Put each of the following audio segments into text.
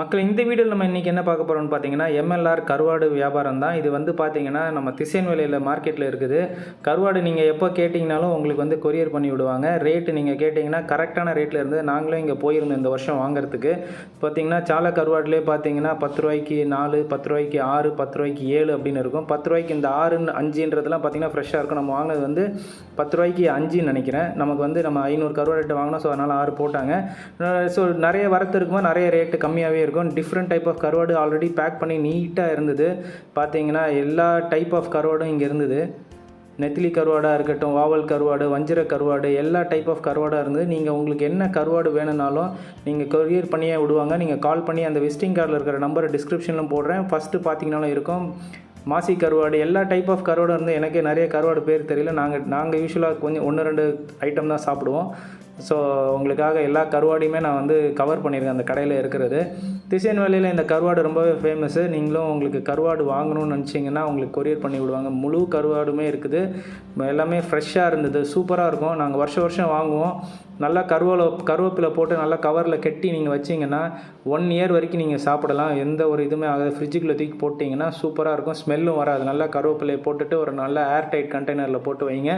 மக்கள் இந்த வீடியோவில் நம்ம இன்றைக்கி என்ன பார்க்க போகிறோம்னு பார்த்தீங்கன்னா எம்எல்ஆர் கருவாடு வியாபாரம் தான். இது வந்து பார்த்தீங்கன்னா நம்ம திசையன்வேலியில் மார்க்கெட்டில் இருக்குது. கருவாடு நீங்கள் எப்போ கேட்டிங்கனாலும் உங்களுக்கு வந்து கொரியர் பண்ணி விடுவாங்க. ரேட்டு நீங்கள் கேட்டிங்கன்னா கரெக்டான ரேட்டில் இருந்து நாங்களும் இங்கே போயிருந்தோம் இந்த வருஷம் வாங்குறதுக்கு. பார்த்தீங்கன்னா சாலை கருவாடுலேயே பார்த்தீங்கன்னா 10 ரூபாய்க்கு 4, 10 ரூபாய்க்கு 6, 10 ரூபாய்க்கு 7 அப்படின்னு இருக்கும். 10 ரூபாய்க்கு இந்த 6, 5ன்றதுலாம் பார்த்தீங்கன்னா ஃப்ரெஷ்ஷாக இருக்கும். நம்ம வாங்கினது வந்து 10 ரூபாய்க்கு 5 நினைக்கிறேன். நமக்கு வந்து நம்ம 500 கருவாடு வாங்கினோம். ஸோ அதனால் 6 போட்டாங்க. ஸோ நிறைய வரத்து இருக்குமா, நிறைய ரேட்டு கம்மியாகவே இருக்கும். டிஃப்ரெண்ட் டைப் ஆஃப் கருவாடு ஆல்ரெடி பேக் பண்ணி நீட்டாக இருந்தது. பார்த்தீங்கன்னா எல்லா டைப் ஆஃப் கருவாடும் இங்கே இருந்தது. நெத்திலி கருவாடாக இருக்கட்டும், வாவல் கருவாடு, வஞ்சிர கருவாடு, எல்லா டைப் ஆஃப் கருவாடாக இருந்தது. நீங்கள் உங்களுக்கு என்ன கருவாடு வேணும்னாலும் நீங்கள் கொரியர் பண்ணியே விடுவாங்க. நீங்கள் கால் பண்ணி அந்த விசிட்டிங் கார்டில் இருக்கிற நம்பரை டிஸ்கிரிப்ஷனிலும் போடுறேன். ஃபஸ்ட்டு பார்த்தீங்கன்னாலும் இருக்கும். மாசி கருவாடு, எல்லா டைப் ஆஃப் கருவாடு வந்து எனக்கே நிறைய கருவாடு பேர் தெரியல. நாங்கள் யூஸ்வலாக கொஞ்சம் 1-2 ஐட்டம் தான் சாப்பிடுவோம். ஸோ உங்களுக்காக எல்லா கருவாடையுமே நான் வந்து கவர் பண்ணியிருக்கேன் அந்த கடையில் இருக்கிறது. திசையன்வேலியில் இந்த கருவாடு ரொம்பவே ஃபேமஸ்ஸு. நீங்களும் உங்களுக்கு கருவாடு வாங்கணும்னு நினச்சிங்கன்னா உங்களுக்கு கொரியர் பண்ணி விடுவாங்க. முழு கருவாடுமே இருக்குது. எல்லாமே ஃப்ரெஷ்ஷாக இருந்தது, சூப்பராக இருக்கும். நாங்கள் வருஷம் வாங்குவோம். நல்லா கருவேப்பிலை போட்டு நல்லா கவரில் கட்டி நீங்கள் வச்சிங்கன்னா 1 இயர் வரைக்கும் நீங்கள் சாப்பிடலாம். எந்த ஒரு இதுவுமே ஆகாது. ஃப்ரிட்ஜுக்குள்ளே தூக்கி போட்டிங்கன்னா சூப்பராக இருக்கும். ஸ்மெல்லும் வராது. நல்லா கருவேப்பிலையை போட்டுட்டு ஒரு நல்ல ஏர்டைட் கண்டெய்னரில் போட்டு வைங்க.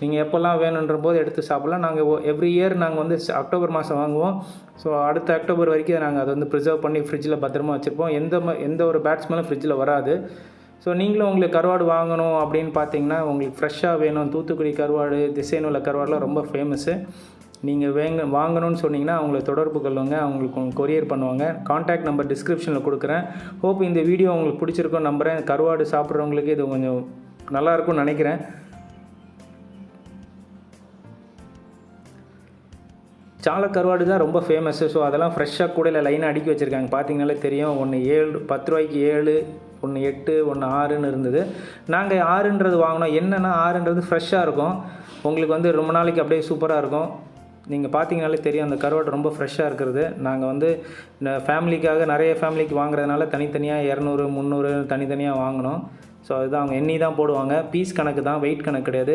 நீங்கள் எப்போல்லாம் வேணுன்ற போது எடுத்து சாப்பிட்லாம். நாங்கள் எவ்ரி இயர் நாங்கள் வந்து அக்டோபர் மாதம் வாங்குவோம். ஸோ அடுத்த அக்டோபர் வரைக்கும் நாங்கள் அதை வந்து ப்ரிசர்வ் பண்ணி ஃப்ரிட்ஜில் பத்திரமா வச்சுருப்போம். எந்த ஒரு பேட் ஸ்மெல்லும் ஃப்ரிட்ஜில் வராது. ஸோ நீங்களும் உங்களுக்கு கருவாடு வாங்கணும் அப்படின்னு பார்த்தீங்கன்னா, உங்களுக்கு ஃப்ரெஷ்ஷாக வேணும். தூத்துக்குடி கருவாடு, திசையன்வேலி கருவாடுலாம் ரொம்ப ஃபேமஸ்ஸு. நீங்கள் வாங்கணும்னு சொன்னீங்கன்னா அவங்கள தொடர்பு கொள்ளுங்க. அவங்களுக்கு கொரியர் பண்ணுவாங்க. கான்டாக்ட் நம்பர் டிஸ்கிரிப்ஷனில் கொடுக்குறேன். ஹோப் இந்த வீடியோ உங்களுக்கு பிடிச்சிருக்கோன்னு நம்புகிறேன். கருவாடு சாப்பிட்றவங்களுக்கு இது கொஞ்சம் நல்லாயிருக்கும்னு நினைக்கிறேன். சாலை கருவாடு தான் ரொம்ப ஃபேமஸ்ஸு. ஸோ அதெல்லாம் ஃப்ரெஷ்ஷாக கூடையில் லைனாக அடுக்கி வச்சுருக்காங்க. பார்த்தீங்கனாலே தெரியும். ஒன்று 10 ரூபாய்க்கு 7, ஒன்று 8, ஒன்று 6ன்னு இருந்தது. நாங்கள் 6ன்றது வாங்கினோம். என்னென்னா 6ன்றது ஃப்ரெஷ்ஷாக இருக்கும். உங்களுக்கு வந்து ரொம்ப நாளைக்கு அப்படியே சூப்பராக இருக்கும். நீங்கள் பார்த்தீங்கனாலே தெரியும் அந்த கருவாடு ரொம்ப ஃப்ரெஷ்ஷாக இருக்கிறது. நாங்கள் வந்து ஃபேமிலிக்காக நிறைய ஃபேமிலிக்கு வாங்குறதுனால தனித்தனியாக 200, 300 தனித்தனியாக வாங்கினோம். ஸோ அதுதான் அவங்க எண்ணி தான் போடுவாங்க. பீஸ் கணக்கு தான், வெயிட் கணக்கு கிடையாது.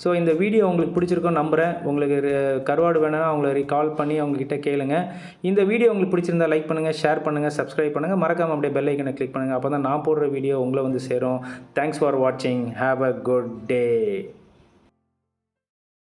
ஸோ இந்த வீடியோ உங்களுக்கு பிடிச்சிருக்கோன்னு நம்புகிறேன். உங்களுக்கு கருவாடு வேணும்னா அவங்கள கால் பண்ணி அவங்கக்கிட்ட கேளுங்க. இந்த வீடியோ உங்களுக்கு பிடிச்சிருந்தா லைக் பண்ணுங்கள், ஷேர் பண்ணுங்கள், சப்ஸ்கிரைப் பண்ணுங்கள். மறக்காமல் அப்படியே பெல் ஐக்கனை கிளிக் பண்ணுங்கள். அப்போ தான் நான் போடுற வீடியோ உங்களை வந்து சேரும். தேங்க்ஸ் ஃபார் வாட்சிங். Have a good day.